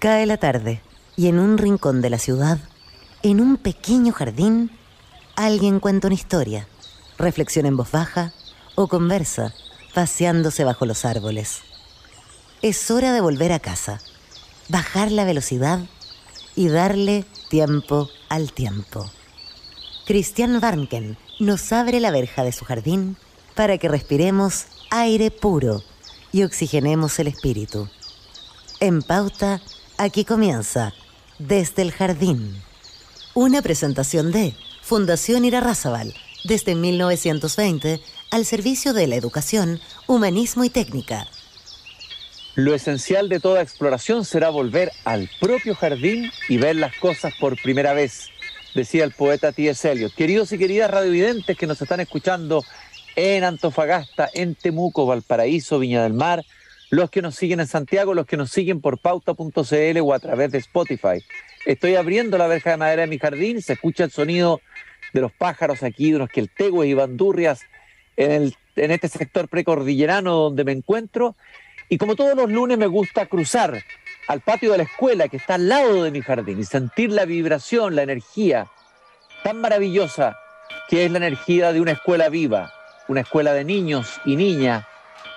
Cae la tarde y en un rincón de la ciudad, en un pequeño jardín, alguien cuenta una historia, reflexiona en voz baja o conversa, paseándose bajo los árboles. Es hora de volver a casa, bajar la velocidad y darle tiempo al tiempo. Christian Warnken nos abre la verja de su jardín para que respiremos aire puro y oxigenemos el espíritu. En Pauta, aquí comienza Desde el Jardín. Una presentación de Fundación Irarrázaval, desde 1920, al servicio de la educación, humanismo y técnica. Lo esencial de toda exploración será volver al propio jardín y ver las cosas por primera vez, decía el poeta T.S. Eliot. Queridos y queridas radiovidentes que nos están escuchando en Antofagasta, en Temuco, Valparaíso, Viña del Mar, los que nos siguen en Santiago, los que nos siguen por pauta.cl o a través de Spotify. Estoy abriendo la verja de madera de mi jardín, se escucha el sonido de los pájaros aquí, de los queltegües y bandurrias en este sector precordillerano donde me encuentro. Y como todos los lunes me gusta cruzar al patio de la escuela que está al lado de mi jardín y sentir la vibración, la energía tan maravillosa que es la energía de una escuela viva, una escuela de niños y niñas,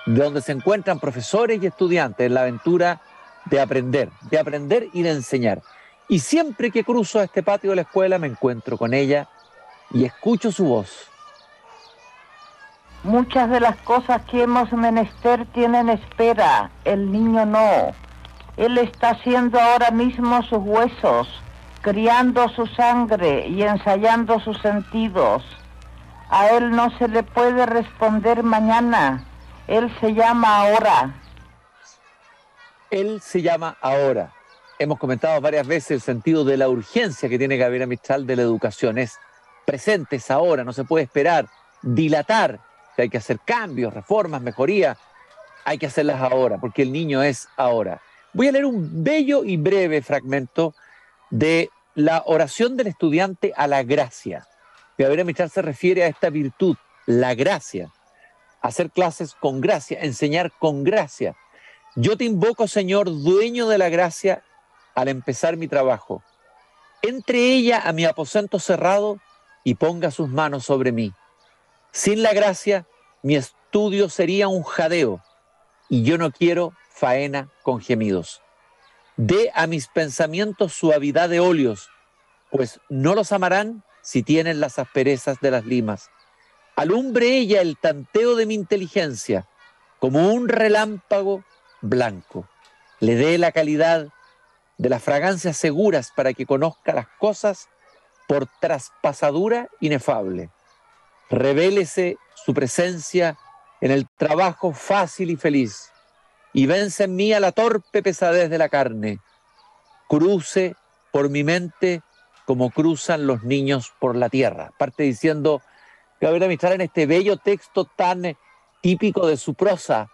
de donde se encuentran profesores y estudiantes en la aventura de aprender y de enseñar. Y siempre que cruzo a este patio de la escuela me encuentro con ella y escucho su voz. Muchas de las cosas que hemos menester tienen espera, el niño no. Él está haciendo ahora mismo sus huesos, criando su sangre y ensayando sus sentidos. A él no se le puede responder mañana, él se llama ahora. Él se llama ahora. Hemos comentado varias veces el sentido de la urgencia que tiene Gabriela Mistral de la educación. Es presente, es ahora, no se puede esperar, dilatar. Hay que hacer cambios, reformas, mejorías, hay que hacerlas ahora, porque el niño es ahora. Voy a leer un bello y breve fragmento de la oración del estudiante a la gracia. Gabriela Mistral se refiere a esta virtud, la gracia. Hacer clases con gracia, enseñar con gracia. Yo te invoco, Señor, dueño de la gracia, al empezar mi trabajo. Entre ella a mi aposento cerrado y ponga sus manos sobre mí. Sin la gracia, mi estudio sería un jadeo, y yo no quiero faena con gemidos. Dé a mis pensamientos suavidad de óleos, pues no los amarán si tienen las asperezas de las limas. Alumbre ella el tanteo de mi inteligencia, como un relámpago blanco. Le dé la calidad de las fragancias seguras para que conozca las cosas por traspasadura inefable. Revélese su presencia en el trabajo fácil y feliz, y vence en mí a la torpe pesadez de la carne. Cruce por mi mente como cruzan los niños por la tierra. Parte diciendo Gabriela Mistral en este bello texto tan típico de su prosa,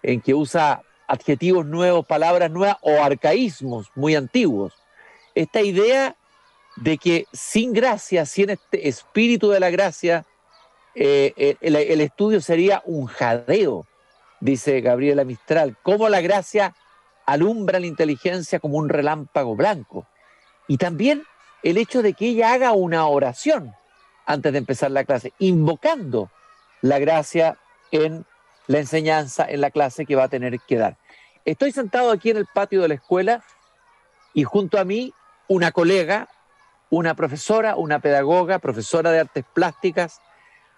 en que usa adjetivos nuevos, palabras nuevas o arcaísmos muy antiguos. Esta idea de que sin gracia, sin este espíritu de la gracia, el estudio sería un jadeo, dice Gabriela Mistral. Cómo la gracia alumbra la inteligencia como un relámpago blanco. Y también el hecho de que ella haga una oración antes de empezar la clase, invocando la gracia en la enseñanza, en la clase que va a tener que dar. Estoy sentado aquí en el patio de la escuela y junto a mí una colega, una profesora, una pedagoga, profesora de artes plásticas,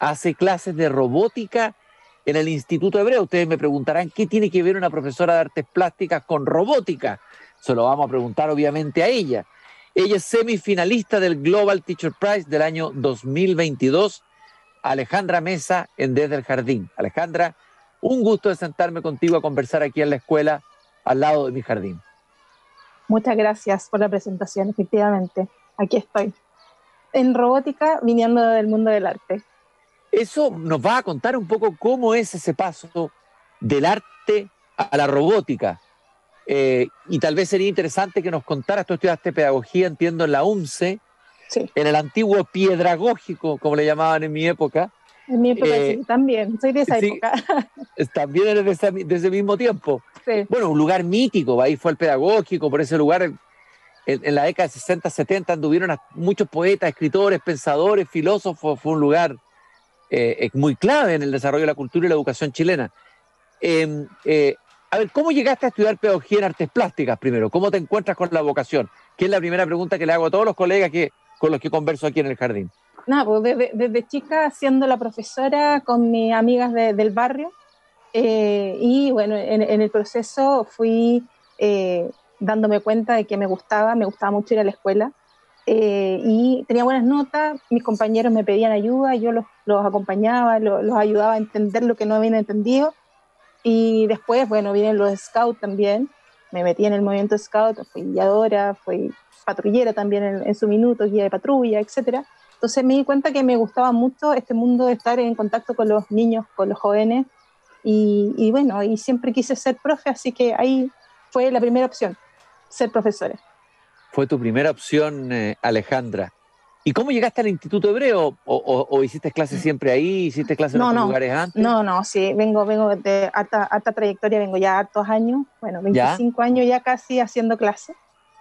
hace clases de robótica en el Instituto Hebreo. Ustedes me preguntarán, ¿qué tiene que ver una profesora de artes plásticas con robótica? Se lo vamos a preguntar obviamente a ella. Ella es semifinalista del Global Teacher Prize del año 2022, Alejandra Mesa en Desde el Jardín. Alejandra, un gusto de sentarme contigo a conversar aquí en la escuela, al lado de mi jardín. Muchas gracias por la presentación, efectivamente. Aquí estoy, en robótica, viniendo del mundo del arte. Eso nos va a contar un poco cómo es ese paso del arte a la robótica. Y tal vez sería interesante que nos contaras, tú estudiaste pedagogía, entiendo, en la UMCE, Sí. en el antiguo piedragógico, como le llamaban en mi época, En mi época sí, también, soy de esa Sí, época. también eres de ese mismo tiempo. Sí. Bueno, un lugar mítico, ahí fue el pedagógico, por ese lugar en la década de 60, 70 anduvieron muchos poetas, escritores, pensadores, filósofos, fue un lugar muy clave en el desarrollo de la cultura y la educación chilena. Eh, eh, a ver, ¿cómo llegaste a estudiar pedagogía en artes plásticas primero? ¿Cómo te encuentras con la vocación? Que es la primera pregunta que le hago a todos los colegas con los que converso aquí en el jardín. Nada, pues desde chica siendo la profesora con mis amigas del barrio, y bueno, en el proceso fui eh, dándome cuenta de que me gustaba mucho ir a la escuela, y tenía buenas notas, mis compañeros me pedían ayuda, yo los acompañaba, los ayudaba a entender lo que no habían entendido, y después, bueno, vienen los scouts también, me metí en el movimiento scout, fui guiadora, fui patrullera también en su minuto, guía de patrulla, etcétera. Entonces me di cuenta que me gustaba mucho este mundo de estar en contacto con los niños, con los jóvenes, y bueno, y siempre quise ser profe, así que ahí fue la primera opción, ser profesora. Fue tu primera opción, Alejandra. ¿Y cómo llegaste al Instituto Hebreo? ¿O hiciste clases siempre ahí? ¿Hiciste clases en No, otros no, lugares antes? no, sí, vengo de harta trayectoria, vengo ya hartos años, bueno, ¿Ya? 25 años ya casi haciendo clases,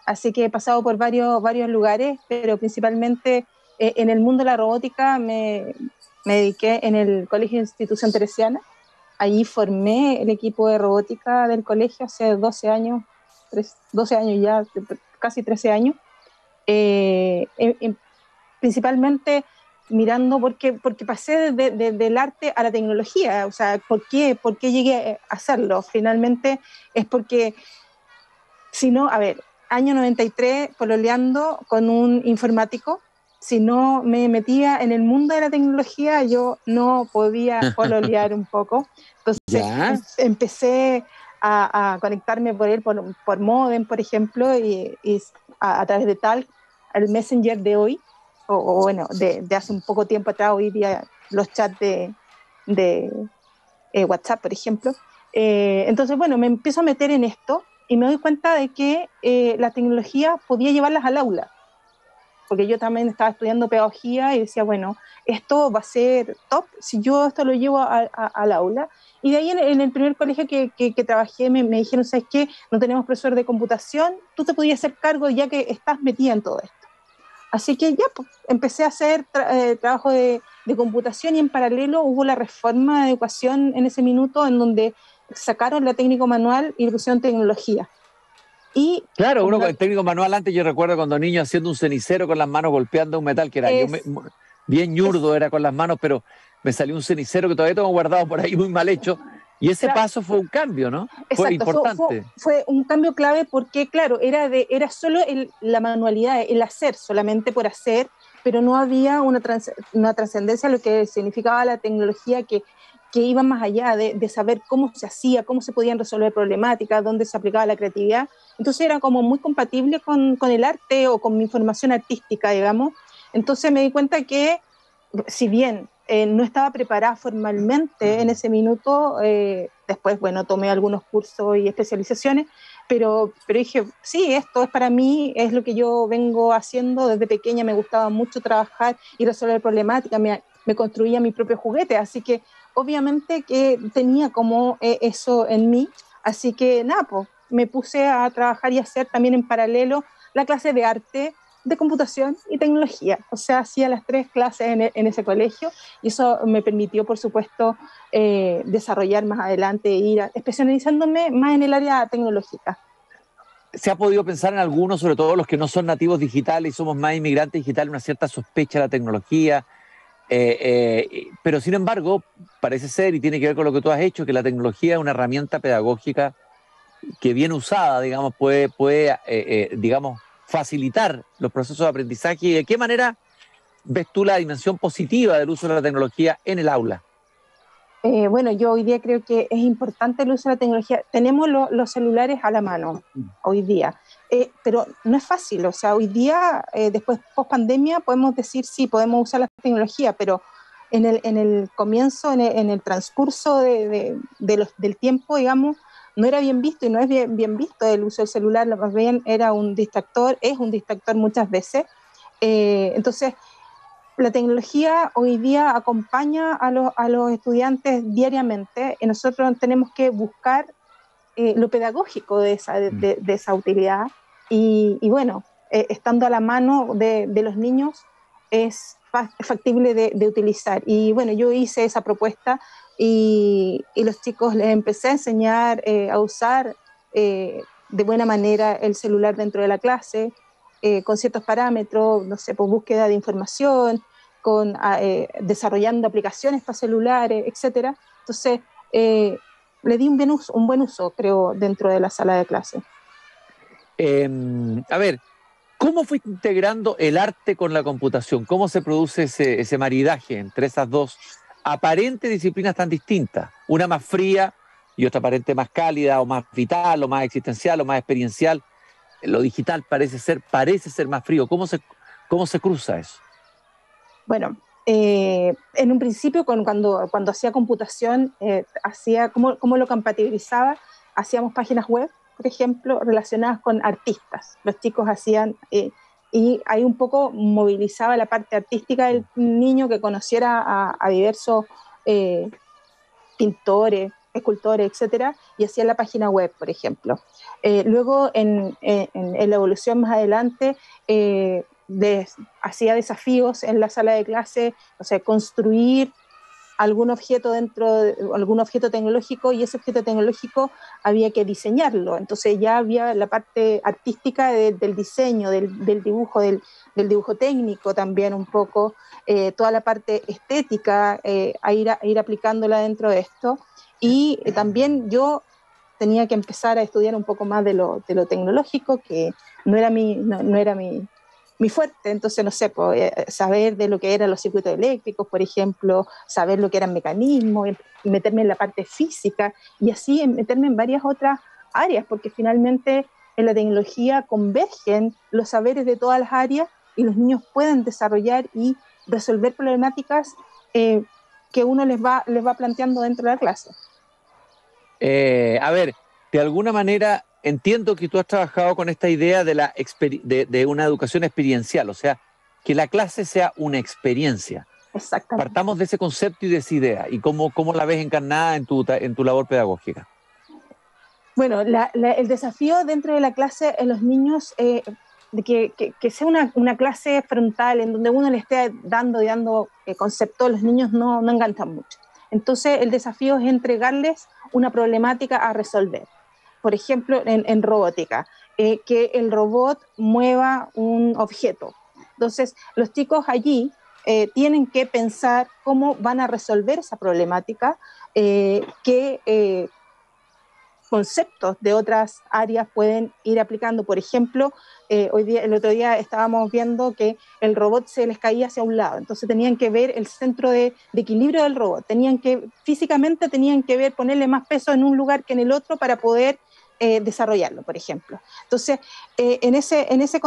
así que he pasado por varios lugares, pero principalmente en el mundo de la robótica me dediqué en el Colegio Institución Teresiana. Allí formé el equipo de robótica del colegio hace 12 años, 12 años ya, casi 13 años. Principalmente mirando porque pasé del arte a la tecnología, o sea, ¿por qué llegué a hacerlo? Finalmente es porque, si no, a ver, año 93, pololeando con un informático, si no me metía en el mundo de la tecnología, yo no podía pololear un poco. Entonces ¿Ya? empecé a conectarme por él, por modem, por ejemplo, y a través de tal, el Messenger de hoy, o bueno, de hace un poco tiempo atrás, hoy día los chats de WhatsApp, por ejemplo. Entonces, bueno, me empiezo a meter en esto y me doy cuenta de que la tecnología podía llevarlas al aula, porque yo también estaba estudiando pedagogía y decía, bueno, esto va a ser top si yo esto lo llevo al aula. Y de ahí en el primer colegio que trabajé me dijeron, ¿sabes qué? No tenemos profesor de computación, tú te podías hacer cargo ya que estás metida en todo esto. Así que ya pues, empecé a hacer trabajo de computación, y en paralelo hubo la reforma de educación en ese minuto en donde sacaron la técnico manual y le pusieron tecnología. Y Claro, como uno no, con el técnico manual antes, yo recuerdo cuando niño haciendo un cenicero con las manos golpeando un metal, que era es, bien es, ñurdo era con las manos, pero me salió un cenicero que todavía tengo guardado por ahí muy mal hecho. Y ese paso fue un cambio, ¿no? Fue exacto, importante. fue un cambio clave porque, claro, era solo la manualidad, el hacer, solamente por hacer, pero no había una trascendencia a lo que significaba la tecnología que iba más allá de saber cómo se hacía, cómo se podían resolver problemáticas, dónde se aplicaba la creatividad. Entonces era como muy compatible con el arte o con mi formación artística, digamos. Entonces me di cuenta que, si bien no estaba preparada formalmente en ese minuto, después, bueno, tomé algunos cursos y especializaciones, pero dije, sí, esto es para mí, es lo que yo vengo haciendo desde pequeña, me gustaba mucho trabajar y resolver problemáticas, me construía mi propio juguete, así que obviamente que tenía como eso en mí, así que nada, pues me puse a trabajar y hacer también en paralelo la clase de arte, de computación y tecnología. O sea, hacía las tres clases en ese colegio, y eso me permitió, por supuesto, desarrollar más adelante, especializándome más en el área tecnológica. ¿Se ha podido pensar en algunos, sobre todo los que no son nativos digitales y somos más inmigrantes digitales, una cierta sospecha de la tecnología? Pero sin embargo, parece ser, y tiene que ver con lo que tú has hecho, que la tecnología es una herramienta pedagógica que bien usada, digamos, puede digamos, facilitar los procesos de aprendizaje. ¿Y de qué manera ves tú la dimensión positiva del uso de la tecnología en el aula? Bueno, yo hoy día creo que es importante el uso de la tecnología. Tenemos los celulares a la mano hoy día, pero no es fácil. O sea, hoy día, después post pandemia, podemos decir sí, podemos usar la tecnología, pero en el comienzo, en el transcurso del tiempo, digamos, no era bien visto, y no es bien visto el uso del celular. Más bien era un distractor, es un distractor muchas veces. Entonces, la tecnología hoy día acompaña a los estudiantes diariamente y nosotros tenemos que buscar lo pedagógico de esa utilidad y bueno, estando a la mano de los niños es factible de utilizar. Y bueno, yo hice esa propuesta y los chicos les empecé a enseñar a usar de buena manera el celular dentro de la clase, con ciertos parámetros, no sé, pues búsqueda de información, desarrollando aplicaciones para celulares, etcétera. Entonces, le di un buen uso, creo, dentro de la sala de clase. A ver, ¿cómo fuiste integrando el arte con la computación? ¿Cómo se produce ese maridaje entre esas dos aparentes disciplinas tan distintas? Una más fría y otra aparente más cálida o más vital o más existencial o más experiencial. Lo digital parece ser más frío. ¿Cómo se cruza eso? Bueno, en un principio, cuando hacía computación, ¿cómo lo compatibilizaba? Hacíamos páginas web, por ejemplo, relacionadas con artistas. Los chicos hacían, y ahí un poco movilizaba la parte artística del niño que conociera a diversos pintores, escultores, etcétera, y hacía la página web, por ejemplo. Luego, en la evolución más adelante, hacía desafíos en la sala de clase, o sea, construir algún objeto algún objeto tecnológico, y ese objeto tecnológico había que diseñarlo. Entonces ya había la parte artística del diseño, del dibujo, del dibujo técnico también un poco, toda la parte estética, a ir aplicándola dentro de esto. Y también yo tenía que empezar a estudiar un poco más de lo tecnológico, que no era mi fuerte. Entonces, no sé, saber de lo que eran los circuitos eléctricos, por ejemplo, saber lo que eran mecanismos, meterme en la parte física y así meterme en varias otras áreas, porque finalmente en la tecnología convergen los saberes de todas las áreas y los niños pueden desarrollar y resolver problemáticas que uno les va planteando dentro de la clase. A ver, de alguna manera entiendo que tú has trabajado con esta idea de una educación experiencial, o sea, que la clase sea una experiencia. Exactamente. Partamos de ese concepto y de esa idea, y cómo la ves encarnada en tu labor pedagógica. Bueno, el desafío dentro de la clase en los niños, de que sea una clase frontal en donde uno le esté dando conceptos, los niños no enganchan mucho. Entonces, el desafío es entregarles una problemática a resolver. Por ejemplo, en robótica, que el robot mueva un objeto. Entonces, los chicos allí tienen que pensar cómo van a resolver esa problemática, qué conceptos de otras áreas pueden ir aplicando. Por ejemplo, el otro día estábamos viendo que el robot se les caía hacia un lado, entonces tenían que ver el centro de equilibrio del robot, físicamente tenían que ver, ponerle más peso en un lugar que en el otro para poder desarrollarlo, por ejemplo. Entonces, en ese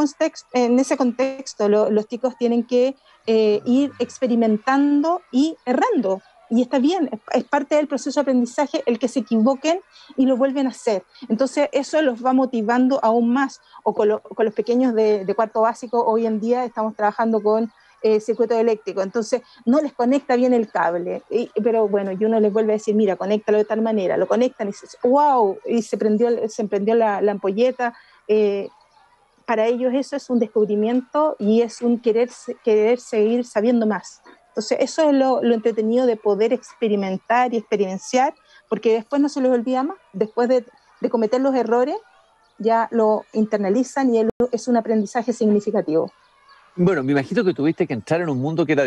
contexto los chicos tienen que ir experimentando y errando. Y está bien, es parte del proceso de aprendizaje el que se equivoquen y lo vuelven a hacer. Entonces eso los va motivando aún más. O con los pequeños de cuarto básico, hoy en día estamos trabajando con circuito eléctrico, entonces no les conecta bien el cable, pero bueno, y uno les vuelve a decir, mira, conéctalo de tal manera, lo conectan y dices, wow, y se prendió la ampolleta. Para ellos eso es un descubrimiento y es un querer seguir sabiendo más. Entonces eso es lo entretenido de poder experimentar y experienciar, porque después no se les olvida más, después de cometer los errores ya lo internalizan y es un aprendizaje significativo. Bueno, me imagino que tuviste que entrar en un mundo que era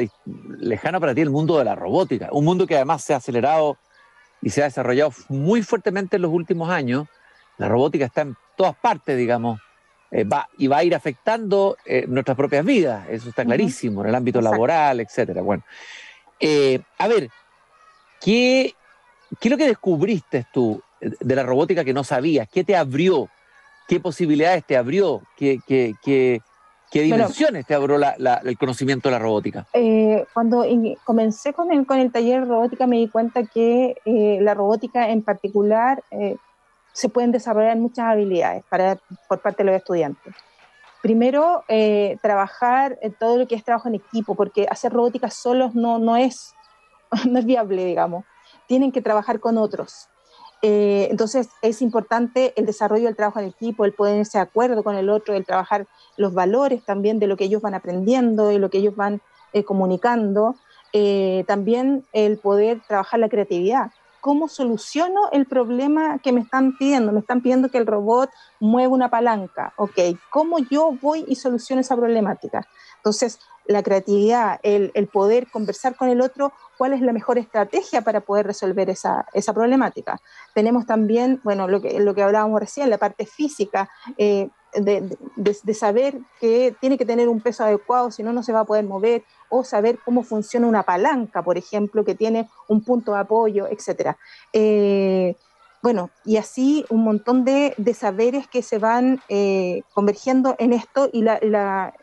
lejano para ti, el mundo de la robótica, un mundo que además se ha acelerado y se ha desarrollado muy fuertemente en los últimos años. La robótica está en todas partes, digamos, va a ir afectando nuestras propias vidas, eso está clarísimo, en el ámbito laboral, etcétera. Bueno, a ver, ¿qué es lo que descubriste tú de la robótica que no sabías? ¿Qué te abrió? ¿Qué posibilidades te abrió? ¿Qué dimensiones te abrió el conocimiento de la robótica? Cuando comencé con el taller de robótica me di cuenta que la robótica en particular se pueden desarrollar muchas habilidades por parte de los estudiantes. Primero, trabajar en todo lo que es trabajo en equipo, porque hacer robótica solos no es, no es viable, digamos. Tienen que trabajar con otros. Entonces, es importante el desarrollo del trabajo en equipo, el ponerse de acuerdo con el otro, el trabajar los valores también de lo que ellos van aprendiendo, de lo que ellos van comunicando. También el poder trabajar la creatividad. ¿Cómo soluciono el problema que me están pidiendo? Me están pidiendo que el robot mueva una palanca. Ok, ¿cómo yo voy y soluciono esa problemática? Entonces, la creatividad, el poder conversar con el otro, cuál es la mejor estrategia para poder resolver esa problemática. Tenemos también, bueno, lo que hablábamos recién, la parte física, de saber que tiene que tener un peso adecuado, si no, no se va a poder mover, o saber cómo funciona una palanca, por ejemplo, que tiene un punto de apoyo, etc. Bueno, y así un montón de saberes que se van convergiendo en esto, y la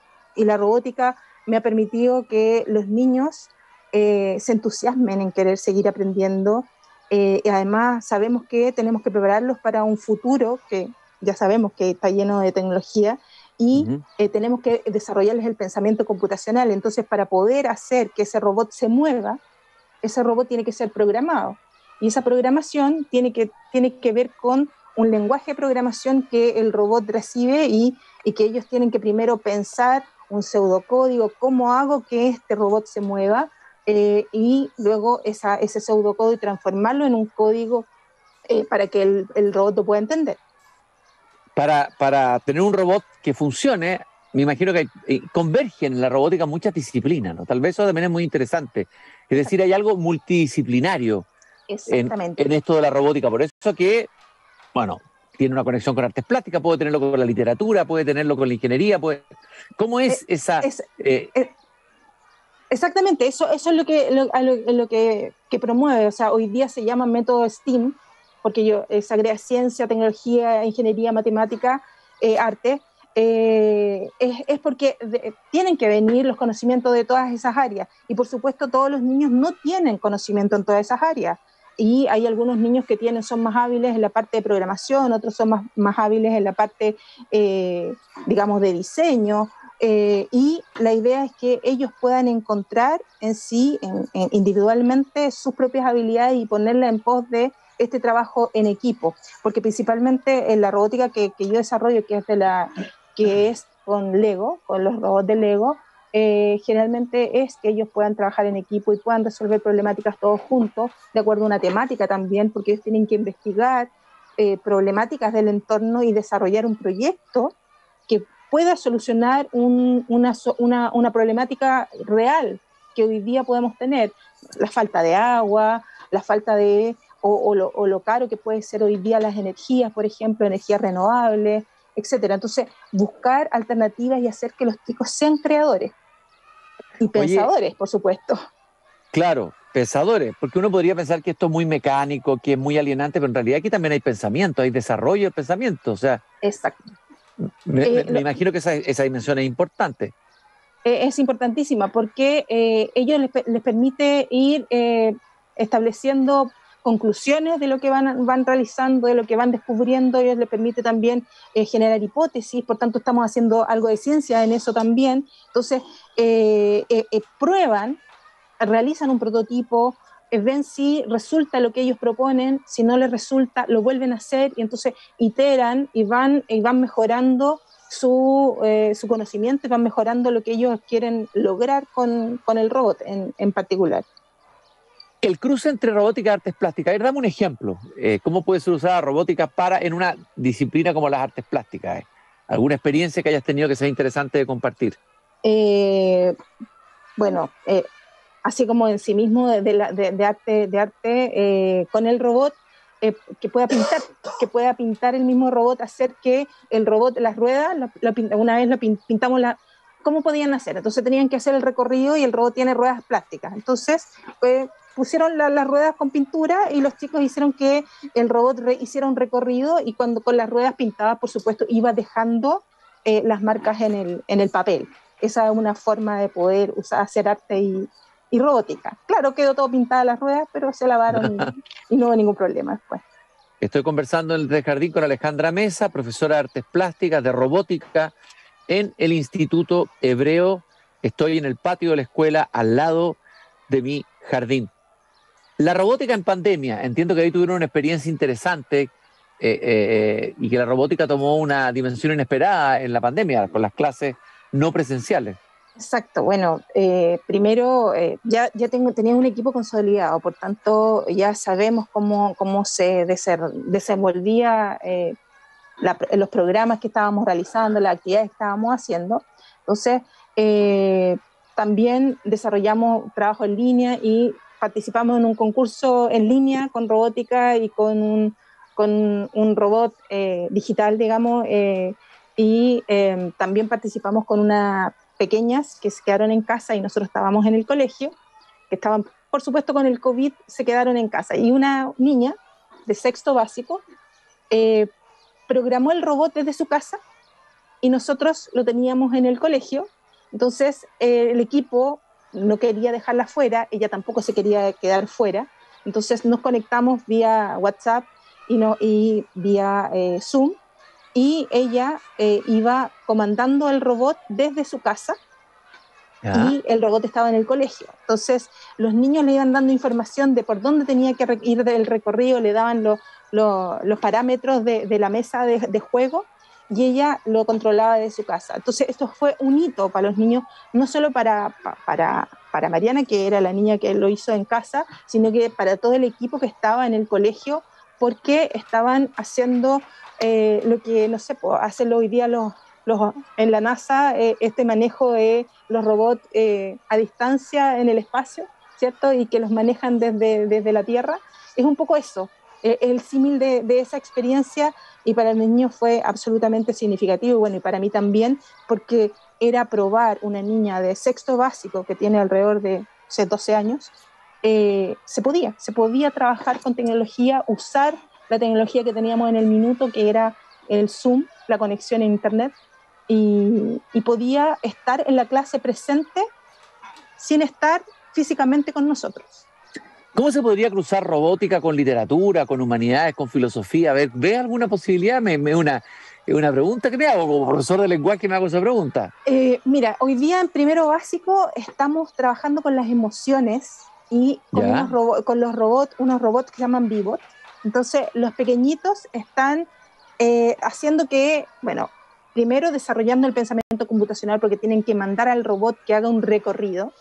robótica me ha permitido que los niños se entusiasmen en querer seguir aprendiendo, y además sabemos que tenemos que prepararlos para un futuro que ya sabemos que está lleno de tecnología, y tenemos que desarrollarles el pensamiento computacional. Entonces, para poder hacer que ese robot se mueva, ese robot tiene que ser programado, y esa programación tiene que ver con un lenguaje de programación que el robot recibe, y que ellos tienen que primero pensar un pseudocódigo, cómo hago que este robot se mueva, y luego ese pseudocódigo transformarlo en un código para que el robot lo pueda entender. Para tener un robot que funcione, me imagino que convergen en la robótica muchas disciplinas, ¿no? Tal vez eso también es muy interesante. Es decir, hay algo multidisciplinario en esto de la robótica. Por eso que, bueno, tiene una conexión con artes plásticas, puede tenerlo con la literatura, puede tenerlo con la ingeniería. ¿Cómo es esa...? Exactamente, eso es lo que promueve. O sea, hoy día se llama método STEAM, porque se agrega ciencia, tecnología, ingeniería, matemática, arte. Es porque tienen que venir los conocimientos de todas esas áreas, y por supuesto todos los niños no tienen conocimiento en todas esas áreas, y hay algunos niños que son más hábiles en la parte de programación, otros son más hábiles en la parte, digamos, de diseño, y la idea es que ellos puedan encontrar en sí, individualmente, sus propias habilidades y ponerlas en pos de este trabajo en equipo, porque principalmente en la robótica que yo desarrollo, que es con Lego, con los robots de Lego, generalmente es que ellos puedan trabajar en equipo y puedan resolver problemáticas todos juntos, de acuerdo a una temática también, porque ellos tienen que investigar problemáticas del entorno y desarrollar un proyecto que pueda solucionar una problemática real que hoy día podemos tener, la falta de agua, la falta de... O lo caro que puede ser hoy día las energías, por ejemplo, energías renovables, etcétera. Entonces, buscar alternativas y hacer que los chicos sean creadores y pensadores, por supuesto. Claro, pensadores, porque uno podría pensar que esto es muy mecánico, que es muy alienante, pero en realidad aquí también hay pensamiento, hay desarrollo del pensamiento. O sea, exacto. Me imagino que esa dimensión es importante. Es importantísima porque ellos les permite ir estableciendo conclusiones de lo que van realizando, de lo que van descubriendo. Ellos les permite también generar hipótesis, por tanto estamos haciendo algo de ciencia en eso también. Entonces prueban, realizan un prototipo, ven si resulta lo que ellos proponen, si no les resulta lo vuelven a hacer, y entonces iteran y van mejorando su conocimiento, y van mejorando lo que ellos quieren lograr con el robot en particular. El cruce entre robótica y artes plásticas. A ver, dame un ejemplo. ¿Cómo puede ser usada robótica en una disciplina como las artes plásticas? ¿Alguna experiencia que hayas tenido que sea interesante de compartir? Bueno, así como en sí mismo de arte con el robot, que pueda pintar el mismo robot, hacer que el robot, las ruedas, una vez pintamos ¿cómo podían hacer? Entonces tenían que hacer el recorrido, y el robot tiene ruedas plásticas. Entonces pusieron las ruedas con pintura, y los chicos hicieron que el robot hiciera un recorrido, y con las ruedas pintadas, por supuesto, iba dejando las marcas en el papel. Esa es una forma de poder hacer arte y robótica. Claro, quedó todo pintada las ruedas, pero se lavaron y no hubo ningún problema después. Estoy conversando en el Jardín con Alejandra Mesa, profesora de artes plásticas, de robótica, en el Instituto Hebreo. Estoy en el patio de la escuela, al lado de mi jardín. La robótica en pandemia, entiendo que ahí tuvieron una experiencia interesante y que la robótica tomó una dimensión inesperada en la pandemia, con las clases no presenciales. Exacto, bueno, primero tenía un equipo consolidado, por tanto ya sabemos cómo se desenvolvía los programas que estábamos realizando, las actividades que estábamos haciendo. Entonces, también desarrollamos trabajo en línea y participamos en un concurso en línea con robótica y con un robot digital, digamos, y también participamos con unas pequeñas que se quedaron en casa y nosotros estábamos en el colegio, que estaban, por supuesto, con el COVID, se quedaron en casa. Y una niña de sexto básico programó el robot desde su casa y nosotros lo teníamos en el colegio. Entonces el equipo no quería dejarla fuera, ella tampoco se quería quedar fuera, entonces nos conectamos vía WhatsApp y vía Zoom, y ella iba comandando el robot desde su casa. ¿Ya? Y el robot estaba en el colegio. Entonces los niños le iban dando información de por dónde tenía que ir del recorrido, le daban los parámetros de la mesa de juego, y ella lo controlaba de su casa. Entonces esto fue un hito para los niños, no solo para Mariana, que era la niña que lo hizo en casa, sino que para todo el equipo que estaba en el colegio, porque estaban haciendo lo que, no sé, hacen hoy día en la NASA, este manejo de los robots a distancia en el espacio, ¿cierto? Y que los manejan desde la Tierra. Es un poco eso, el símil de esa experiencia, y para el niño fue absolutamente significativo, y bueno, y para mí también, porque era probar una niña de sexto básico que tiene alrededor de 12 años, se podía trabajar con tecnología, usar la tecnología que teníamos en el minuto, que era el Zoom, la conexión a internet, y podía estar en la clase presente sin estar físicamente con nosotros. ¿Cómo se podría cruzar robótica con literatura, con humanidades, con filosofía? A ver, ¿ve alguna posibilidad? Es una pregunta que me hago, como profesor de lenguaje me hago esa pregunta. Mira, hoy día en primero básico estamos trabajando con las emociones y con los robots, unos robots que se llaman V-Bot. Entonces los pequeñitos están haciendo que, bueno, primero desarrollando el pensamiento computacional, porque tienen que mandar al robot que haga un recorrido,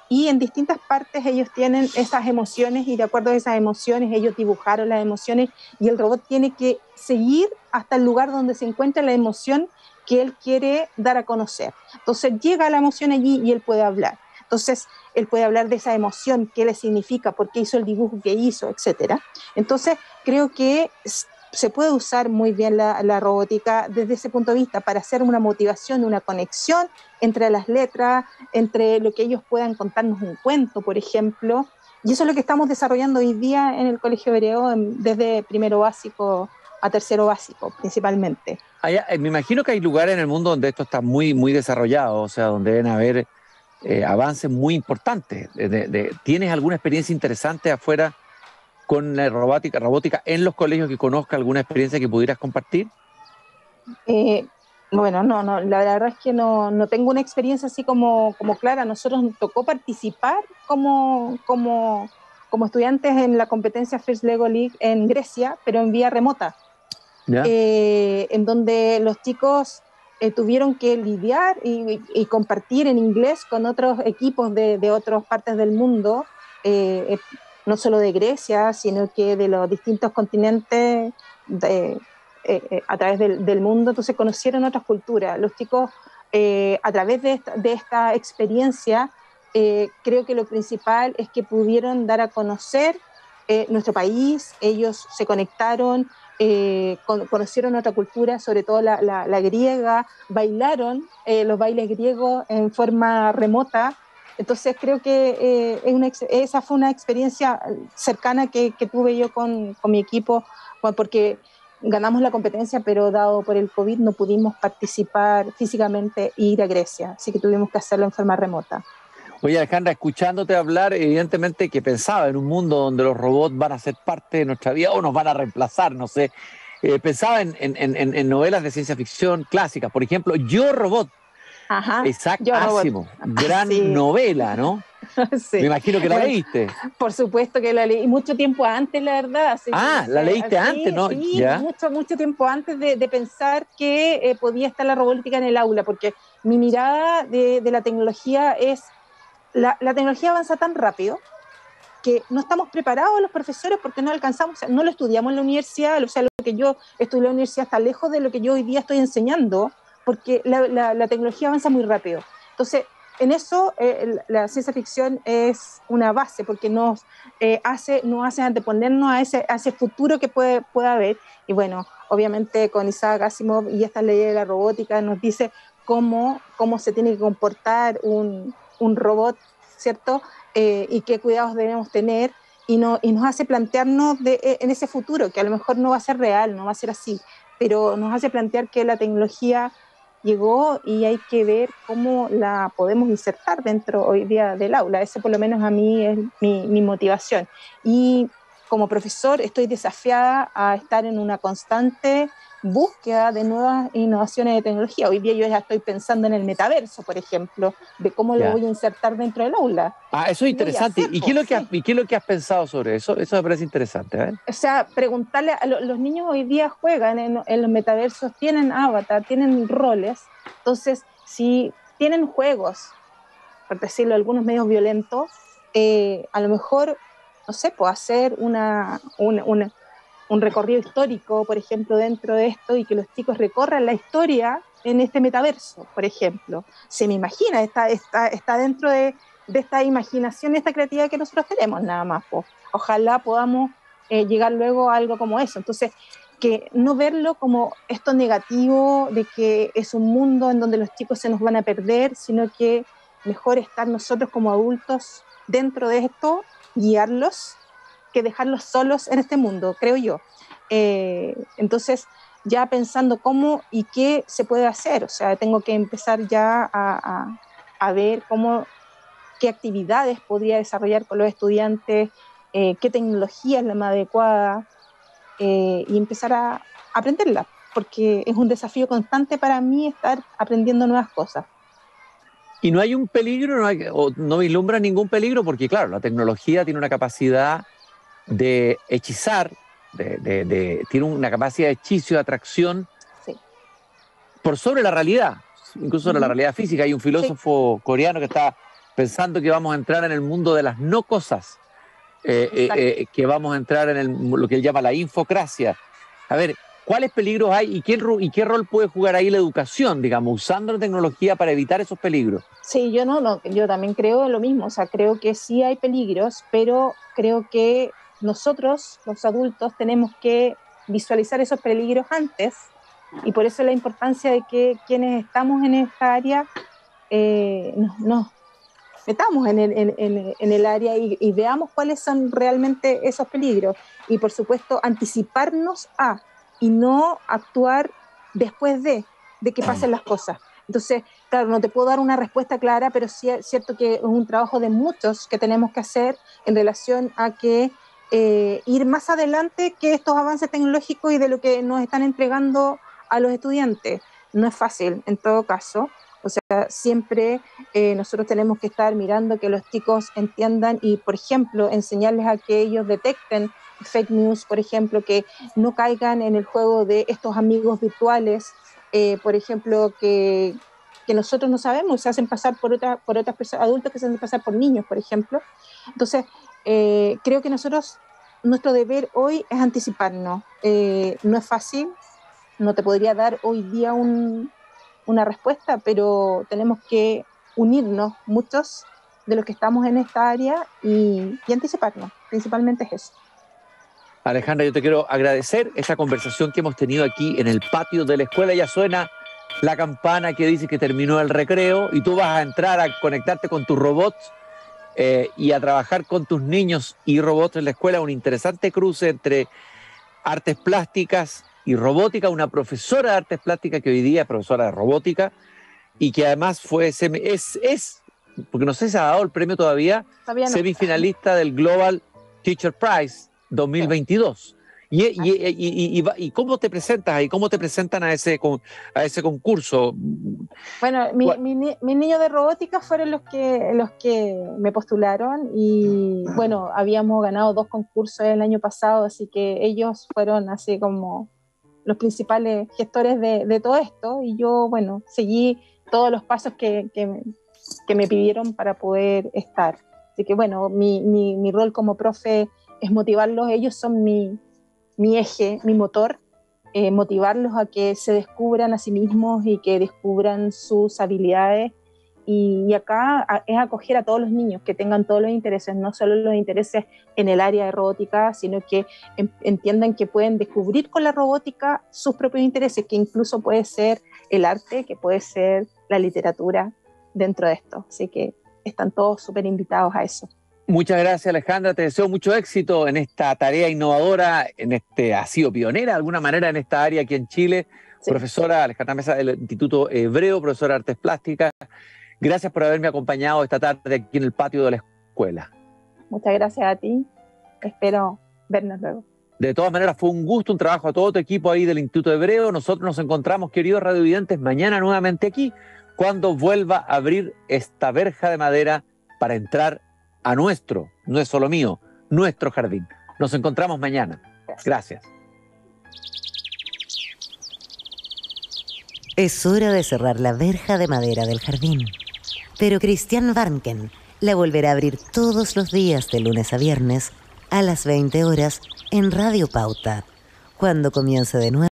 y en distintas partes ellos tienen esas emociones, y de acuerdo a esas emociones ellos dibujaron las emociones, y el robot tiene que seguir hasta el lugar donde se encuentra la emoción que él quiere dar a conocer. Entonces llega la emoción allí y él puede hablar. Entonces él puede hablar de esa emoción, qué le significa, por qué hizo el dibujo que hizo, etc. Entonces creo que se puede usar muy bien la robótica desde ese punto de vista para hacer una motivación, una conexión entre las letras, entre lo que ellos puedan contarnos un cuento, por ejemplo. Y eso es lo que estamos desarrollando hoy día en el Colegio Hebreo, desde primero básico a tercero básico, principalmente. Me imagino que hay lugares en el mundo donde esto está muy, muy desarrollado, o sea, donde deben haber avances muy importantes. ¿Tienes alguna experiencia interesante afuera con la robótica en los colegios que conozca, alguna experiencia que pudieras compartir? Bueno, no, la verdad es que no tengo una experiencia así como clara. Nosotros nos tocó participar como estudiantes en la competencia First Lego League en Grecia, pero en vía remota, en donde los chicos tuvieron que lidiar y compartir en inglés con otros equipos de otras partes del mundo, no solo de Grecia, sino que de los distintos continentes a través del mundo. Entonces conocieron otras culturas. Los chicos, a través de esta experiencia, creo que lo principal es que pudieron dar a conocer nuestro país. Ellos se conectaron, conocieron otra cultura, sobre todo la griega, bailaron los bailes griegos en forma remota. Entonces creo que esa fue una experiencia cercana que tuve yo con mi equipo, porque ganamos la competencia, pero dado por el COVID no pudimos participar físicamente e ir a Grecia, así que tuvimos que hacerlo en forma remota. Oye, Alejandra, escuchándote hablar, evidentemente que pensaba en un mundo donde los robots van a ser parte de nuestra vida o nos van a reemplazar, no sé. pensaba en novelas de ciencia ficción clásicas. Por ejemplo, Yo, Robot. Ajá. Isaac Yo, Robot. Asimov. Gran Sí. novela, ¿no? Sí. Me imagino que la Bueno, leíste. por supuesto que la leí mucho tiempo antes, la verdad. Sí, La leíste antes, ¿no? Sí, ¿Ya? mucho tiempo antes de pensar que podía estar la robótica en el aula, porque mi mirada de la tecnología es, la tecnología avanza tan rápido que no estamos preparados los profesores porque no alcanzamos, o sea, no lo estudiamos en la universidad, o sea, lo que yo estudié en la universidad está lejos de lo que yo hoy día estoy enseñando, porque la tecnología avanza muy rápido. Entonces, en eso la ciencia ficción es una base, porque nos hace anteponernos a ese futuro que pueda haber. Y bueno, obviamente con Isaac Asimov y esta ley de la robótica nos dice cómo se tiene que comportar un robot, ¿cierto? Y qué cuidados debemos tener, y nos hace plantearnos en ese futuro, que a lo mejor no va a ser real, no va a ser así, pero nos hace plantear que la tecnología llegó y hay que ver cómo la podemos insertar dentro hoy día del aula. Ese por lo menos a mí es mi motivación. Y como profesor estoy desafiada a estar en una constante búsqueda de nuevas innovaciones de tecnología. Hoy día yo ya estoy pensando en el metaverso, por ejemplo, de cómo lo voy a insertar dentro del aula. Eso es interesante. ¿Y qué es lo que has pensado sobre eso? Eso me parece interesante. ¿Eh? O sea, preguntarle a los niños hoy día juegan en los metaversos, tienen avatar, tienen roles. Entonces, si tienen juegos, por decirlo, algunos medios violentos, a lo mejor, no sé, puedo hacer un recorrido histórico, por ejemplo, dentro de esto, y que los chicos recorran la historia en este metaverso, por ejemplo. Se me imagina, está dentro de esta imaginación, esta creatividad que nosotros tenemos, nada más. Pues. Ojalá podamos llegar luego a algo como eso. Entonces, que no verlo como esto negativo de que es un mundo en donde los chicos se nos van a perder, sino que mejor estar nosotros como adultos dentro de esto, guiarlos, que dejarlos solos en este mundo, creo yo. Entonces, ya pensando cómo y qué se puede hacer, o sea, tengo que empezar ya a ver qué actividades podría desarrollar con los estudiantes, qué tecnología es la más adecuada, y empezar a aprenderla, porque es un desafío constante para mí estar aprendiendo nuevas cosas. Y no hay un peligro, no vislumbra ningún peligro, porque claro, la tecnología tiene una capacidad de hechizar, tiene una capacidad de hechizo, de atracción, sí, por sobre la realidad, incluso sobre la realidad física. Hay un filósofo coreano que está pensando que vamos a entrar en el mundo de las no cosas, que vamos a entrar en lo que él llama la infocracia. A ver, ¿cuáles peligros hay y qué rol puede jugar ahí la educación, digamos, usando la tecnología para evitar esos peligros? Sí, yo también creo lo mismo, o sea, creo que sí hay peligros, pero creo que nosotros, los adultos, tenemos que visualizar esos peligros antes, y por eso la importancia de que quienes estamos en esta área nos metamos en el área y veamos cuáles son realmente esos peligros, y por supuesto anticiparnos y no actuar después de que pasen las cosas. Entonces, claro, no te puedo dar una respuesta clara, pero sí es cierto que es un trabajo de muchos que tenemos que hacer en relación a que ir más adelante que estos avances tecnológicos y de lo que nos están entregando a los estudiantes. No es fácil, en todo caso. O sea, siempre nosotros tenemos que estar mirando que los chicos entiendan y, por ejemplo, enseñarles a que ellos detecten fake news, por ejemplo, que no caigan en el juego de estos amigos virtuales, por ejemplo, que nosotros no sabemos, se hacen pasar por otras personas, adultos que se hacen pasar por niños, por ejemplo. Entonces, creo que nuestro deber hoy es anticiparnos. No es fácil, no te podría dar hoy día una respuesta, pero tenemos que unirnos muchos de los que estamos en esta área y anticiparnos, principalmente es eso. Alejandra, yo te quiero agradecer esta conversación que hemos tenido aquí en el patio de la escuela. Ya suena la campana que dice que terminó el recreo y tú vas a entrar a conectarte con tus robots y a trabajar con tus niños y robots en la escuela. Un interesante cruce entre artes plásticas y robótica. Una profesora de artes plásticas que hoy día es profesora de robótica y que además porque no sé si ha dado el premio todavía, no. Semifinalista del Global Teacher Prize 2022. ¿Y cómo te presentas ahí? ¿Cómo te presentan a ese concurso? Bueno, mis niños de robótica fueron los que me postularon y bueno, habíamos ganado 2 concursos el año pasado, así que ellos fueron así como los principales gestores de todo esto y yo, bueno, seguí todos los pasos que me pidieron para poder estar. Así que bueno, mi rol como profe es motivarlos, ellos son mi eje, mi motor, motivarlos a que se descubran a sí mismos y que descubran sus habilidades. Y acá es acoger a todos los niños que tengan todos los intereses, no solo los intereses en el área de robótica, sino que entiendan que pueden descubrir con la robótica sus propios intereses, que incluso puede ser el arte, que puede ser la literatura dentro de esto. Así que están todos súper invitados a eso. Muchas gracias, Alejandra. Te deseo mucho éxito en esta tarea innovadora, has sido pionera de alguna manera en esta área aquí en Chile. Sí. Profesora Alejandra Mesa del Instituto Hebreo, profesora de Artes Plásticas. Gracias por haberme acompañado esta tarde aquí en el patio de la escuela. Muchas gracias a ti. Espero vernos luego. De todas maneras, fue un gusto, un trabajo a todo tu equipo ahí del Instituto Hebreo. Nosotros nos encontramos, queridos radiovidentes, mañana nuevamente aquí, cuando vuelva a abrir esta verja de madera para entrar a no es solo mío, nuestro jardín. Nos encontramos mañana. Gracias. Es hora de cerrar la verja de madera del jardín. Pero Christian Warnken la volverá a abrir todos los días de lunes a viernes a las 20 horas en Radio Pauta, cuando comience de nuevo